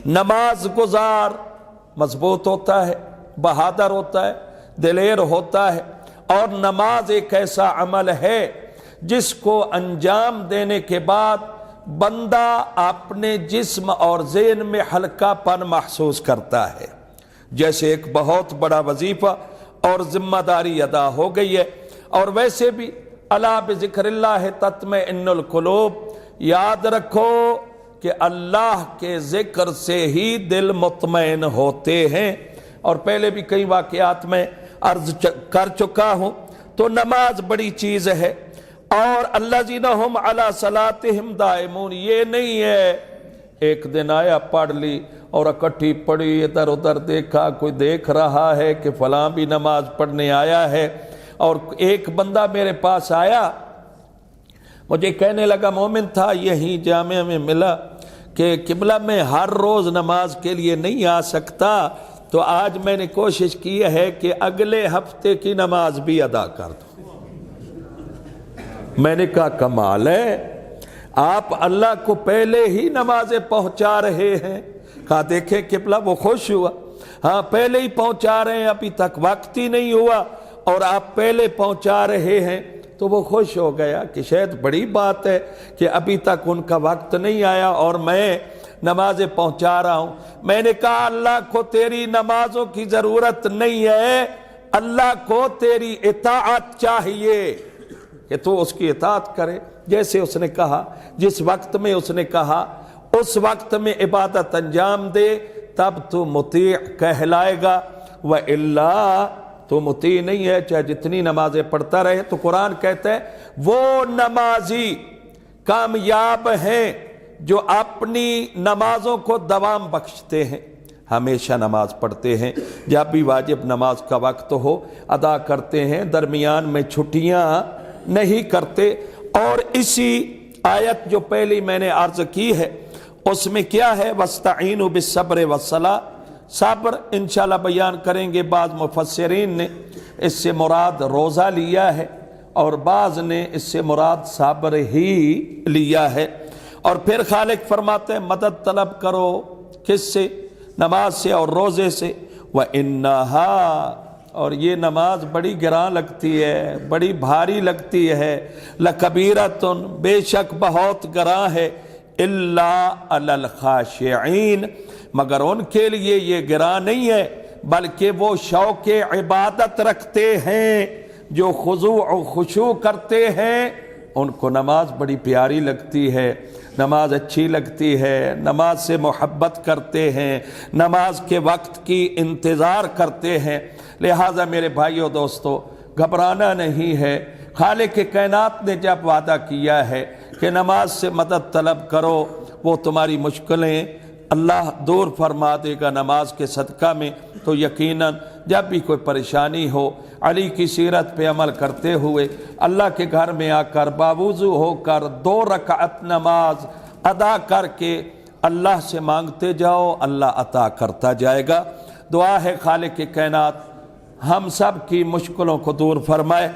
نماز گزار مضبوط ہوتا ہے، بہادر ہوتا ہے، دلیر ہوتا ہے، اور نماز ایک ایسا عمل ہے جس کو انجام دینے کے بعد بندہ اپنے جسم اور ذہن میں ہلکا پن محسوس کرتا ہے، جیسے ایک بہت بڑا وظیفہ اور ذمہ داری ادا ہو گئی ہے۔ اور ویسے بھی الا بذکر اللہ تطمئن القلوب، یاد رکھو کہ اللہ کے ذکر سے ہی دل مطمئن ہوتے ہیں۔ اور پہلے بھی کئی واقعات میں عرض کر چکا ہوں، تو نماز بڑی چیز ہے۔ اور الذین ھم علی صلاتہم دائمون، یہ نہیں ہے ایک دن آیا پڑھ لی اور اکٹھی پڑھی، ادھر ادھر دیکھا، کوئی دیکھ رہا ہے کہ فلاں بھی نماز پڑھنے آیا ہے۔ اور ایک بندہ میرے پاس آیا، مجھے کہنے لگا، مومن تھا، یہی جامعہ میں ملا، کہ قبلہ میں ہر روز نماز کے لیے نہیں آ سکتا، تو آج میں نے کوشش کی ہے کہ اگلے ہفتے کی نماز بھی ادا کر دوں۔ میں نے کہا کمال ہے، آپ اللہ کو پہلے ہی نمازیں پہنچا رہے ہیں۔ کہا دیکھیں قبلہ، وہ خوش ہوا، ہاں پہلے ہی پہنچا رہے ہیں، ابھی تک وقت ہی نہیں ہوا اور آپ پہلے پہنچا رہے ہیں، تو وہ خوش ہو گیا کہ شاید بڑی بات ہے کہ ابھی تک ان کا وقت نہیں آیا اور میں نمازیں پہنچا رہا ہوں۔ میں نے کہا اللہ کو تیری نمازوں کی ضرورت نہیں ہے، اللہ کو تیری اطاعت چاہیے کہ تو اس کی اطاعت کرے، جیسے اس نے کہا، جس وقت میں اس نے کہا اس وقت میں عبادت انجام دے، تب تو مطیع کہلائے گا، وَإِلَّا تو مطیع نہیں ہے چاہے جتنی نمازیں پڑھتا رہے۔ تو قرآن کہتا ہے وہ نمازی کامیاب ہیں جو اپنی نمازوں کو دوام بخشتے ہیں، ہمیشہ نماز پڑھتے ہیں، جب بھی واجب نماز کا وقت ہو ادا کرتے ہیں، درمیان میں چھٹیاں نہیں کرتے۔ اور اسی آیت جو پہلی میں نے عرض کی ہے اس میں کیا ہے، وَاسْتَعِينُوا بِالصَّبْرِ وَالصَّلَاةِ، صبر انشاءاللہ بیان کریں گے۔ بعض مفسرین نے اس سے مراد روزہ لیا ہے اور بعض نے اس سے مراد صبر ہی لیا ہے۔ اور پھر خالق فرماتے ہیں مدد طلب کرو، کس سے؟ نماز سے اور روزے سے۔ وَإِنَّهَا، اور یہ نماز بڑی گراں لگتی ہے، بڑی بھاری لگتی ہے، لَكَبِيرَةٌ، بے شک بہت گراں ہے، إِلَّا عَلَى الْخَاشِعِينَ، مگر ان کے لیے یہ گراں نہیں ہے بلکہ وہ شوق عبادت رکھتے ہیں، جو خضوع و خشوع کرتے ہیں، ان کو نماز بڑی پیاری لگتی ہے، نماز اچھی لگتی ہے، نماز سے محبت کرتے ہیں، نماز کے وقت کی انتظار کرتے ہیں۔ لہٰذا میرے بھائیو دوستو، گھبرانا نہیں ہے۔ خالق کائنات نے جب وعدہ کیا ہے کہ نماز سے مدد طلب کرو، وہ تمہاری مشکلیں اللہ دور فرما دے گا نماز کے صدقہ میں، تو یقیناً جب بھی کوئی پریشانی ہو، علی کی سیرت پہ عمل کرتے ہوئے اللہ کے گھر میں آ کر باوضو ہو کر 2 رکعت نماز ادا کر کے اللہ سے مانگتے جاؤ، اللہ عطا کرتا جائے گا۔ دعا ہے خالق کائنات ہم سب کی مشکلوں کو دور فرمائے۔